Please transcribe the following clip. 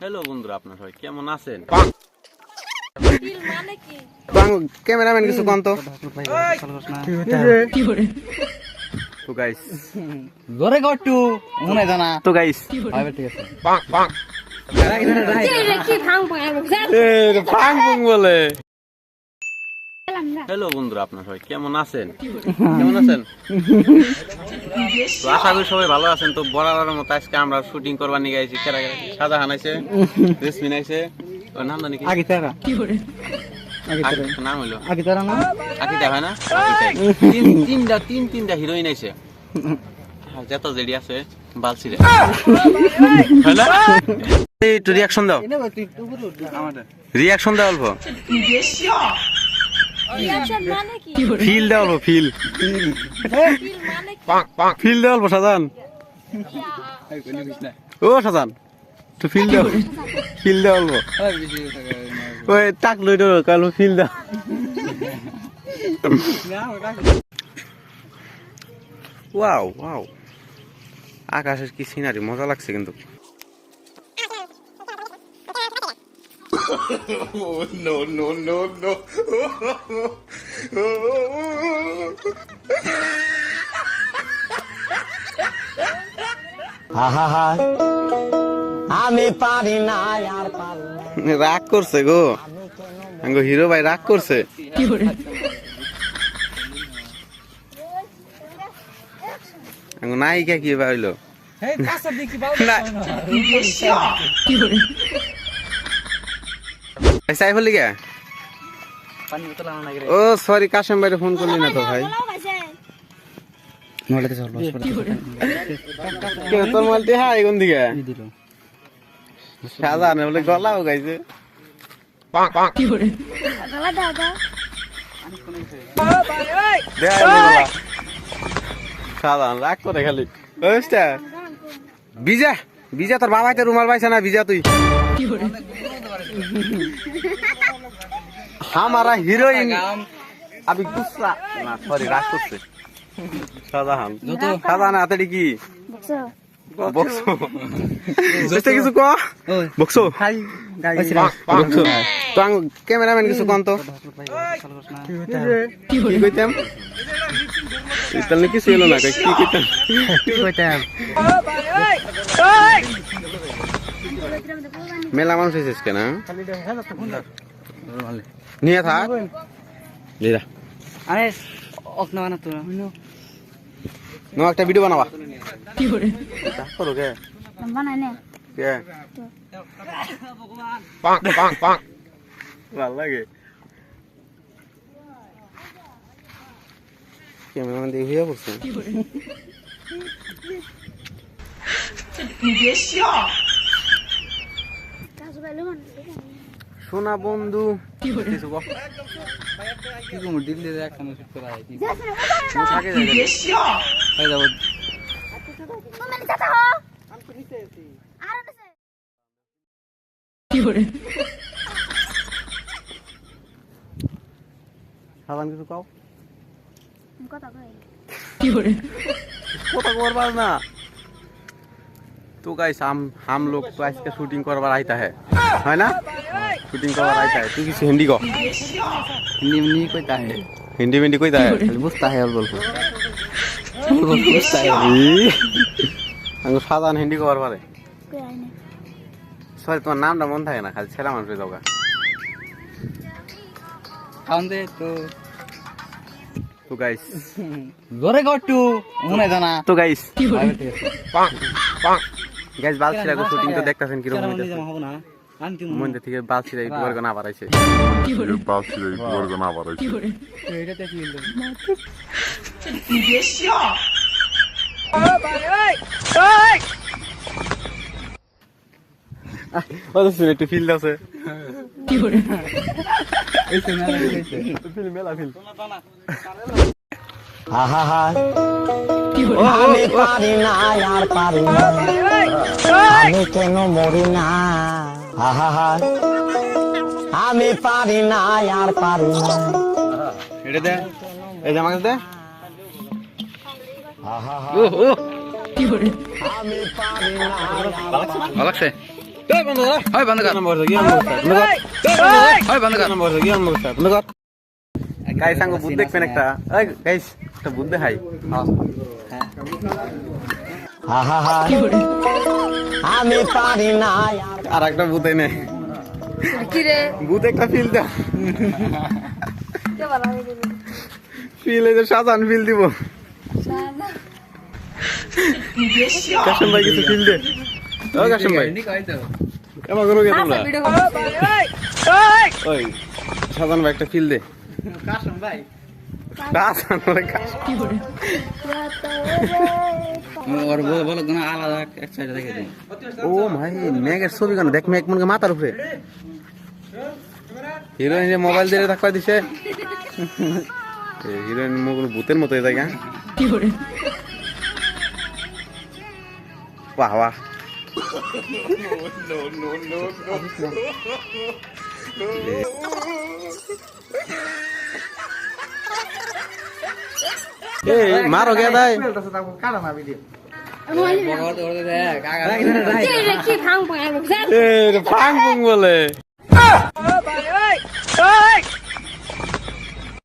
Hello বন্ধুরা, আপনারা সবাই কেমন আছেন? ক্যামেরাম্যান কিছু কোন তো তো গাইস জোরে গট্টু মনে জানা তো গাইস হবে ঠিক আছে ফাং ফুং বলে। হ্যালো বন্ধুরা, আপনারা সবাই কেমন আছেন? কেমন আছেন? তো আশা করি সবাই ভালো আছেন। তো বরাবরের মতো আজকে আমরা শুটিং করবার নিয়ে গেছি। শাহজাহান আইছে, রেসমিন আইছে, ওর নাম জানি কি? আগে তারা নাম হইলো আগে তারা না আকিতা, হয় না? তিনটা হিরোইন আইছে, যত জেডি আছে বালছিরে, হয় না? একটু রিয়াকশন দাও, রিয়াকশন দাও অল্প, ফিল দাও অল্প, ফিল ফিল দাও অল্প। শাহজাহান, ও শাহজাহান তো ফিল দাও, ফিল দাও অল্প। ওই টাক লই দাও কালো, ফিল দাও। ওয়াও ওয়াও, আকাশের কি সিনারি, মজা লাগছে কিন্তু। আমি পারি না আর পারি না রাগ করছে গো, আঙ্গো হিরো ভাই রাগ করছে। আঙ্গো নায়িকা কি পাইলো সাইফুল লিগা। ও সরি, কাশেম ভাইরে ফোন করলি না তো ভাই? তোর মালটি হ্যাঁ এগুন দিকে শাহজাহান বলে গলাও গাইছে। শাহজাহান রাগ করে খালি বিজা বিজা, তোর বাবাই তো রুমাল পাইছে না? বিজা তুই हमारा हीरोइन अभी गुस्सा ना, सॉरी राग করছে শাহজাহান। শাহজাহান হাতে কি বক্সো জেস্তে কিছু কো বক্সো হাই গাইস বক্সো। তো ক্যামেরাম্যান কিছু কোন তো কি কইতাম? ইতাল নাকি ছিল না, কি কইতাম কি কইতাম? মেলা মানুষ এসেছে কেন নিয়ে থাক লিরা। আরে অক না না তোরা নো একটা ভিডিও বানাবা কি করে করো কে বানাই নে কে পাং পাং পাং ভালো লাগে। ক্যামেরাম্যান দিয়ে হইয়া পড়ছে কি করে সোনা বন্ধু কি করে কিছু কো কি কম দিল্লি রে একখানে শুট করা হয় কি থাকে যায় হয়ে যাব তুমি চাচা হো আমি তো নিচে আছি আর নিচে কি করে সাবান কিছু কও কথা কই কি করে কথা করবার না। तो गाइस हम लोग तो आज का शूटिंग करवा आइता है ना? शूटिंग करवा आइता है। तू किसी हिंदी को हिंदी में नहीं कोईता है, हिंदी में नहीं कोईता है, बुझता है और बोलको बुझता है। हमको साधारण हिंदी को और बारे কই আইনে सॉरी तुम्हारा नाम ना मन था ना, खाली छेला मानुष जाओगा खाऊं दे तो गाइस জোরে গট্টু মনে জানা तो गाइस হবে ঠিক আছে पांग पांग गाइस बालছিরা को शूटिंग तो দেখতাছেন কি রকম কেমন হইতাছে। জামা হবে না আনতি মন্দির থেকে বালছিরা একটু করে না বাড়াইছে কি করে বালছিরা একটু করে না বাড়াইছে কি করে এইটাতে কি হলো ও তো শুনে একটু ফিল আছে কি করে এই তো মেলা হইছে ফিল মেলা ফিল আহা কি করে আমি পারি না আর পারি না আমি কেন মরি না আহা আমি পারি না আর পারি না এটা দে এই যে আমাকে দে আহা ও ও কি করে আমি পারি না ভালো লাগছে এই বন্ধ কর হয় বন্ধ কর নম্বর কি নম্বর হয় বন্ধ কর নম্বর কি নম্বর বন্ধ কর গাইস সাঙ্গ বুদ্ধ দেখবেন একটা এই গাইস একটা বুদ্ধ হাই আহা আমি পারি না আর একটা বুদ্ধ নেই কি রে বুদ্ধ একটা ফিল দাও কে বলা রে ফিল এই যে সাজান ফিল দিব কাশম ভাই কিছু ফিল দে ও কাশম ভাই এমন করো কে তোমরা ভিডিও কল ওই সাজান ভাই একটা ফিল দে কাশম ভাই কাশম ভাই কাশম ওর বলো কোন আলাদা এক সাইডে রেখে দিন ও ভাই মেঘের ছবি কেন দেখ মেঘ মনে মাথার উপরে হিরোইন মোবাইল দিয়ে থাকবা দিছে হিরোইন মোবাইল ভূতের মতো জায়গা বাহ বাহ মারো গে দাই কি ভাঙ ভাঙ ফাং ফুং বলে